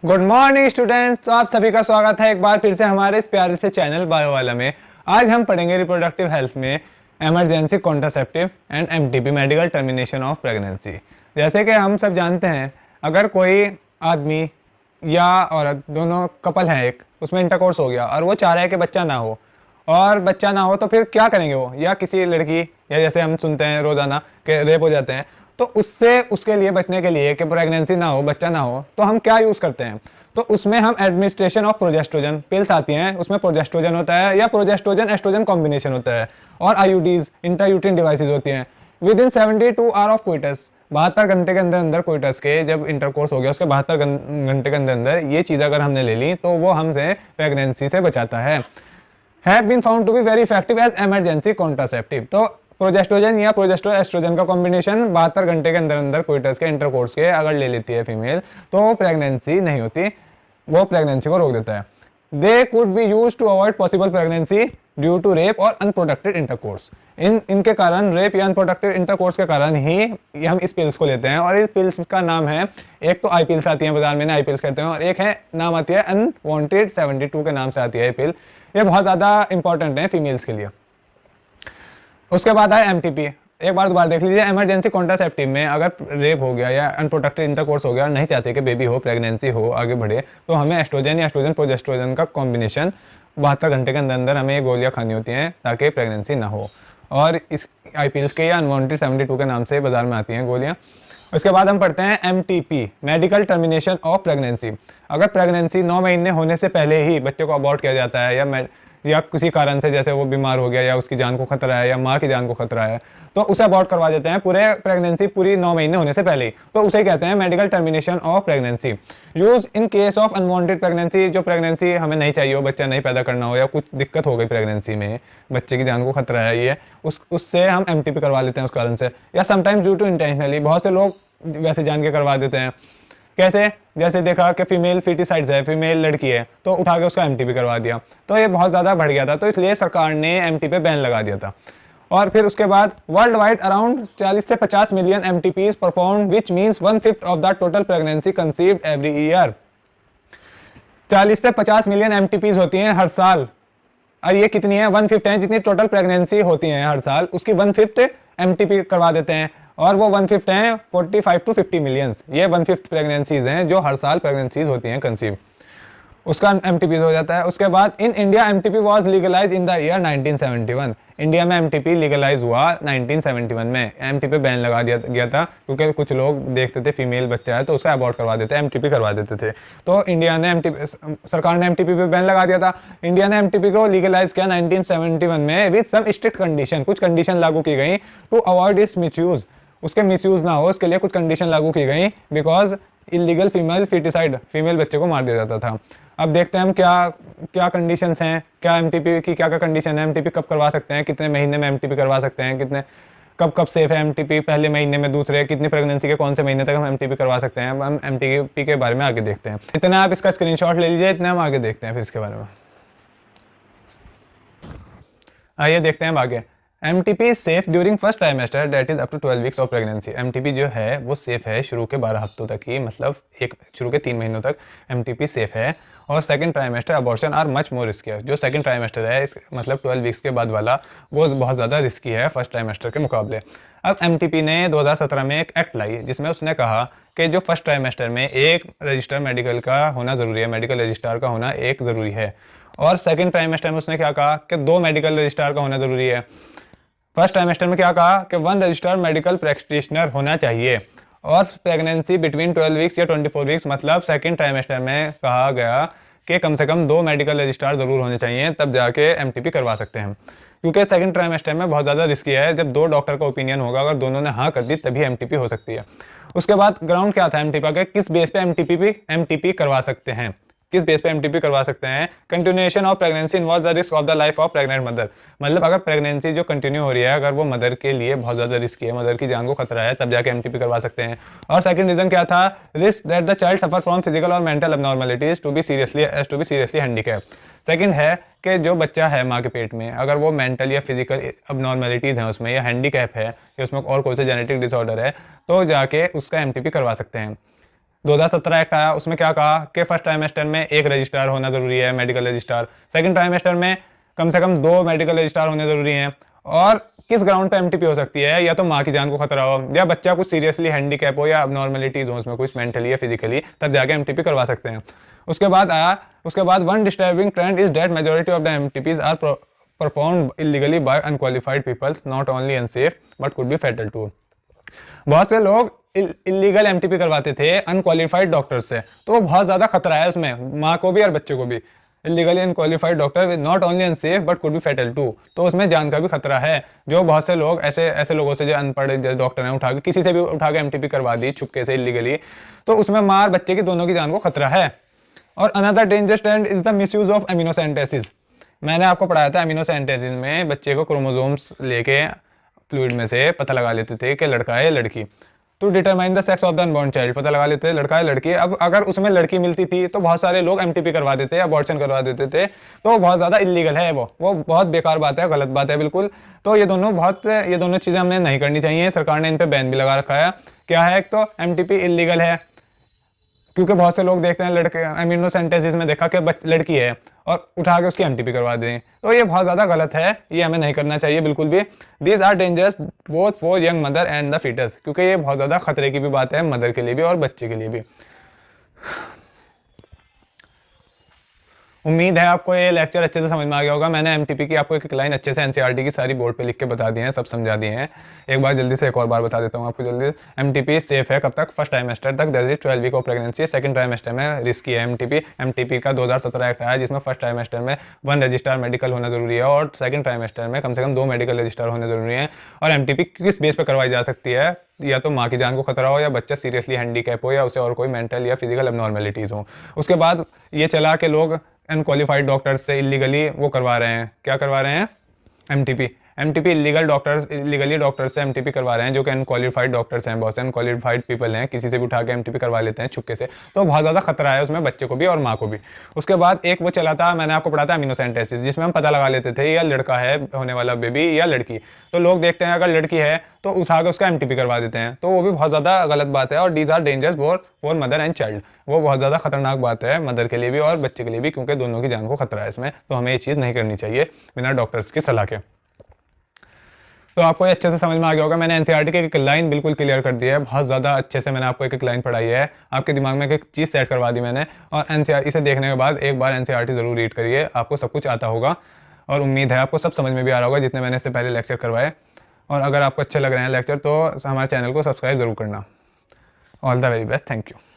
Good morning students. तो आप सभी का स्वागत है एक बार फिर से हमारे इस प्यारे से चैनल बायो वाला में। आज हम पढ़ेंगे रिप्रोडक्टिव हेल्थ में emergency contraceptive and MTP medical termination of pregnancy. जैसे कि हम सब जानते हैं, अगर कोई आदमी या औरत दोनों कपल है, एक उसमें इंटरकोर्स हो गया और वो चाह रहा है कि बच्चा ना हो, और बच्चा ना हो तो फिर क्या करेंगे वो, या किसी लड़की, या जैसे हम सुनते हैं रोज़ाना कि रेप हो जाते हैं, तो उससे उसके लिए बचने के लिए कि प्रेगनेंसी ना हो, बच्चा ना हो, तो हम क्या यूज़ करते हैं। तो उसमें हम एडमिनिस्ट्रेशन ऑफ प्रोजेस्ट्रोजन पिल्स आती हैं, उसमें प्रोजेस्ट्रोजन होता है या प्रोजेस्ट्रोजन एस्ट्रोजन कॉम्बिनेशन होता है, और आईयूडीज इंट्रायूट्रिन डिवाइसेज होती हैं। With in 72 hour of coitus, 72 घंटे के अंदर अंदर कोइटस के जब इंटरकोर्स हो गया उसके 72 घंटे के अंदर अंदर ये चीज़ अगर हमने ले ली तो वो हमसे प्रेगनेंसी से बचाता है। Have been found to be very effective as emergency contraceptive. तो प्रोजेस्ट्रोजन या प्रोजेस्ट्रो एस्ट्रोजन का कॉम्बिनेशन 72 घंटे के अंदर अंदर कोइटस के इंटरकोर्स के अगर ले लेती है फीमेल, तो प्रेगनेंसी नहीं होती, वो प्रेगनेंसी को रोक देता है। They could be used to avoid possible pregnancy due to rape और अनप्रोटेक्टेड इंटरकोर्स। इनके कारण, रेप या अनप्रोटेक्टेड इंटरकोर्स के कारण ही हम इस पिल्स को लेते हैं। और इस पिल्स का नाम है, एक तो आई पिल्स आती है बाजार में, आई पिल्स कहते हैं, और एक है नाम आती है अनवांटेड 72 के नाम से आती है ये पिल। ये बहुत ज़्यादा इंपॉर्टेंट है फीमेल्स के लिए। उसके बाद आए एमटीपी। एक बार दोबारा देख लीजिए, इमरजेंसी कॉन्ट्रासेप्टिव में अगर रेप हो गया या अनप्रोटेक्टेड इंटरकोर्स हो गया और नहीं चाहते कि बेबी हो, प्रेगनेंसी हो, आगे बढ़े, तो हमें एस्ट्रोजन या एस्ट्रोजन प्रोजेस्ट्रोजन का कॉम्बिनेशन 72 घंटे के अंदर अंदर हमें ये गोलियां खानी होती हैं ताकि प्रेगनेंसी ना हो। और इस आई पिल्स के या अनवांटेड 72 के नाम से बाजार में आती हैं गोलियां। उसके बाद हम पढ़ते हैं MTP, medical termination of pregnancy. अगर प्रेगनेंसी 9 महीने होने से पहले ही बच्चे को अबॉर्ट किया जाता है या किसी कारण से, जैसे वो बीमार हो गया या उसकी जान को खतरा है या माँ की जान को खतरा है, तो उसे अबॉर्ट करवा देते हैं पूरे प्रेगनेंसी पूरी 9 महीने होने से पहले ही, तो उसे कहते हैं medical termination of pregnancy. Use in case of unwanted pregnancy, जो प्रेगनेंसी हमें नहीं चाहिए हो, बच्चा नहीं पैदा करना हो, या कुछ दिक्कत हो गई प्रेगनेंसी में, बच्चे की जान को खतरा है, ये उससे हम एमटीपी करवा लेते हैं उस कारण से। या समटाइम्स ड्यू टू इंटेंशनली, बहुत से लोग वैसे जान के करवा देते हैं। कैसे? जैसे देखा कि फीमेल फीटिसाइड्स है, फीमेल लड़की है, तो उठा के उसका एमटीपी करवा दिया, तो ये बहुत ज़्यादा बढ़ गया था, तो इसलिए सरकार ने एमटी पे बैन लगा दिया था। और फिर उसके बाद वर्ल्ड वाइड अराउंड 40 से 50 million MTPs perform, which means 1/5 of the total pregnancy conceived every year. 40 से 50 मिलियन एमटीपीज होती हैं हर साल, और ये कितनी है? 1/5 है, जितनी टोटल प्रेगनेंसी होती हैं हर साल, उसकी 1/5 एमटीपी करवा देते हैं। और वो 1/5 हैं 45 टू 50 मिलियंस, ये 1/5 प्रेगनेंसीज हैं जो हर साल प्रेगनेंसीज होती हैं कंसीव, उसका एमटीपी हो जाता है। उसके बाद in India MTP was legalize in the year 1971। India में एमटीपी लीगलाइज हुआ 1971 में, एमटीपी बैन लगा दिया गया था क्योंकि कुछ लोग देखते थे फीमेल बच्चा है तो उसका अबॉर्ट करवा देते, एमटीपी करवा देते थे। तो इंडिया ने सरकार ने एमटीपी पे बैन लगा दिया था। इंडिया ने एमटीपी को लीगलाइज किया 1971 में विद सम स्ट्रिक्ट कंडीशन, कुछ कंडीशन लागू की गई टू अवॉइड इट्स मिसयूज, उसके मिसयूज ना हो, उसके लिए कुछ कंडीशन लागू की गई। Because illegal female foeticide, female बच्चे को मार दिया जाता था। अब देखते हैं हम क्या क्या कंडीशंस हैं, क्या एमटीपी की क्या क्या कंडीशन है, एमटीपी कब करवा सकते हैं, कितने महीने में एमटीपी करवा सकते हैं, कितने कब सेफ है एमटीपी, पहले महीने में, दूसरे, कितनी प्रेगनेंसी के कौन से महीने तक हम एमटीपी करवा सकते हैं। हम एमटीपी के बारे में आगे देखते हैं। इतना आप इसका स्क्रीनशॉट ले लीजिए, इतना हम आगे देखते हैं फिर इसके बारे में। आइए देखते हैं हम आगे। MTP safe during first trimester that is up to 12 weeks of pregnancy. MTP जो है वो सेफ है शुरू के 12 हफ्तों तक ही, मतलब शुरू के 3 महीनों तक एमटीपी सेफ है। और second trimester abortion are much more risky है। जो सेकंड ट्राइमेस्टर है मतलब 12 वीक्स के बाद वाला, वो बहुत ज़्यादा रिस्की है फर्स्ट ट्राइमेस्टर के मुकाबले। अब एमटीपी ने 2017 में एक एक्ट लाई जिसमें उसने कहा कि जो फर्स्ट ट्राइमेस्टर में एक रजिस्टर मेडिकल का होना ज़रूरी है, मेडिकल रजिस्ट्रार का होना एक ज़रूरी है। और सेकंड ट्राइमेस्टर में उसने क्या कहा कि 2 मेडिकल रजिस्ट्रार का होना ज़रूरी है। फर्स्ट ट्राइमेस्टर में क्या कहा कि 1 रजिस्टर्ड मेडिकल प्रैक्टिशनर होना चाहिए। और प्रेगनेंसी बिटवीन 12 वीक्स या 24 वीक्स, मतलब सेकंड ट्राइमेस्टर में कहा गया कि कम से कम 2 मेडिकल रजिस्ट्रार जरूर होने चाहिए, तब जाके एमटीपी करवा सकते हैं। क्योंकि सेकंड ट्राइमेस्टर में बहुत ज़्यादा रिस्की है, जब 2 डॉक्टर का ओपिनियन होगा, अगर दोनों ने हाँ कर दी तभी एमटीपी हो सकती है। उसके बाद ग्राउंड क्या था एमटीपी का, किस बेस पे एमटीपी करवा सकते हैं, किस बेस पे एमटीपी करवा सकते हैं। Continuation of pregnancy involves the risk of the life of pregnant mother, मतलब अगर प्रेगनेंसी जो कंटिन्यू हो रही है, अगर वो मदर के लिए बहुत ज़्यादा रिस्की है, मदर की जान को खतरा है, तब जाके एमटीपी करवा सकते हैं। और सेकंड रीजन क्या था, risk that the child suffer from physical or mental abnormalities to be seriously handicap. Second है कि जो बच्चा है माँ के पेट में, अगर वो मेंटल या फिजिकल अबनॉर्मलिटीज़ हैं उसमें, या हैंडीकैप है, या उसमें और कोई सा जेनेटिक डिसऑर्डर है, तो जाके उसका एमटीपी करवा सकते हैं। 2017 एक्ट आया, उसमें क्या कहा कि फर्स्ट ट्राइमेस्टर में एक रजिस्ट्रार होना जरूरी है, मेडिकल रजिस्ट्रार। सेकंड ट्राइमेस्टर में कम से कम 2 मेडिकल रजिस्ट्रार होने जरूरी हैं। और किस ग्राउंड पे एमटीपी हो सकती है, या तो माँ की जान को खतरा हो, या बच्चा कुछ सीरियसली हैंडीकैप हो, या अबनॉर्मेलिटीज हो उसमें कुछ मेंटली या फिजिकली, तब जाके एमटीपी करवा सकते हैं। उसके बाद one disturbing trend is that majority of the MTPs are performed illegally by unqualified peoples, not only unsafe but could be fatal to. बहुत से लोग इलीगल एमटीपी करवाते थे अनक्वालिफाइड डॉक्टर से, तो वो बहुत ज्यादा खतरा है उसमें, माँ को भी और बच्चे को भी। Illegally unqualified doctor not only unsafe but could be fatal to, तो उसमें जान का भी खतरा है। जो बहुत से लोग ऐसे ऐसे लोगों से, जो अनपढ़ डॉक्टर हैं, उठा के किसी से भी उठा के एमटीपी करवा दी छुपके से इलीगली, तो उसमें माँ और बच्चे की दोनों की जान को खतरा है। और another dangerous trend is the misuse of एमिनोसेंटेसिस। मैंने आपको पढ़ाया था एमिनोसेंटेसिस में बच्चे को क्रोमोसोम्स लेके फ्लूइड में से पता लगा लेते थे कि लड़का है या लड़की, to determine the sex of the unborn child, पता लगा लेते थे लड़का है लड़की। अब अगर उसमें लड़की मिलती थी तो बहुत सारे लोग एमटीपी करवा देते या अबॉर्शन करवा देते थे, तो वो बहुत ज़्यादा इलीगल है, वो बहुत बेकार बात है, गलत बात है बिल्कुल। तो ये दोनों चीज़ें हमने नहीं करनी चाहिए। सरकार ने इन पर बैन भी लगा रखा है। क्या है, एक तो एमटीपी इलीगल है क्योंकि बहुत से लोग देखते हैं लड़के एमिनोसेंटेसिस में देखा कि लड़की है और उठा के उसकी एमटीपी करवा दें, तो ये बहुत ज़्यादा गलत है, ये हमें नहीं करना चाहिए बिल्कुल भी। These are dangerous both for young mother and the foetus, क्योंकि ये बहुत ज़्यादा खतरे की भी बात है मदर के लिए भी और बच्चे के लिए भी। उम्मीद है आपको ये लेक्चर अच्छे से समझ में आ गया होगा। मैंने एमटीपी की आपको एक लाइन अच्छे से एनसीईआरटी की सारी बोर्ड पे लिख के बता दी है, सब समझा दिए हैं। एक बार जल्दी से एक और बार बता देता हूँ आपको जल्दी। एमटीपी सेफ है कब तक, फर्स्ट ट्राइमेस्टर तक, that is 12 week of pregnancy. Second trimester में रिस्की है एमटीपी का 2017 एक्ट आया, जिसमें फर्स्ट ट्राइमेस्टर में 1 रजिस्ट्रार मेडिकल होना जरूरी है और सेकंड ट्राइमेस्टर में कम से कम 2 मेडिकल रजिस्ट्रार होने जरूरी है। और एमटीपी किस बेस पर करवाई जा सकती है, या तो माँ की जान को खतरा हो, या बच्चा सीरियसली हैंडीकैप हो, या उसे और कोई मेंटल या फिजिकल अबनॉर्मेलिटीज हो। उसके बाद ये चला के लोग अनक्वालिफाइड डॉक्टर्स से इलीगली वो करवा रहे हैं, क्या करवा रहे हैं, एमटीपी इलीगली डॉक्टर्स से एमटीपी करवा रहे हैं, जो कि अनक्वालिफाइड डॉक्टर्स हैं, बहुत से अनक्वालिफाइड पीपल हैं, किसी से भी उठा के एमटीपी करवा लेते हैं छुपके से, तो बहुत ज़्यादा खतरा है उसमें बच्चे को भी और माँ को भी। उसके बाद एक वो चला था, मैंने आपको पढ़ा था एमिनोसेंटेसिस, जिसमें हम पता लगा लेते थे या लड़का है होने वाला बेबी या लड़की। तो लोग देखते हैं अगर लड़की है तो उठा के उसका एमटीपी करवा देते हैं, तो वो भी बहुत ज़्यादा गलत बात है। और these are dangerous for mother and child, वो बहुत ज़्यादा खतरनाक बात है मदर के लिए भी और बच्चे के लिए भी, क्योंकि दोनों की जान को खतरा है इसमें। तो हमें ये चीज़ नहीं करनी चाहिए बिना डॉक्टर्स की सलाह के। तो आपको ये अच्छे से समझ में आ गया होगा। मैंने एनसीईआरटी की एक लाइन बिल्कुल क्लियर कर दी है, बहुत ज़्यादा अच्छे से मैंने आपको एक लाइन पढ़ाई है, आपके दिमाग में एक चीज़ सेट करवा दी मैंने। और एनसीईआरटी इसे देखने के बाद एक बार एनसीईआरटी ज़रूर रीड करिए, आपको सब कुछ आता होगा और उम्मीद है आपको सब समझ में भी आ रहा होगा जितने मैंने इससे पहले लेक्चर करवाए। और अगर आपको अच्छे लग रहे हैं लेक्चर तो हमारे चैनल को सब्सक्राइब ज़रूर करना। All the very best, thank you.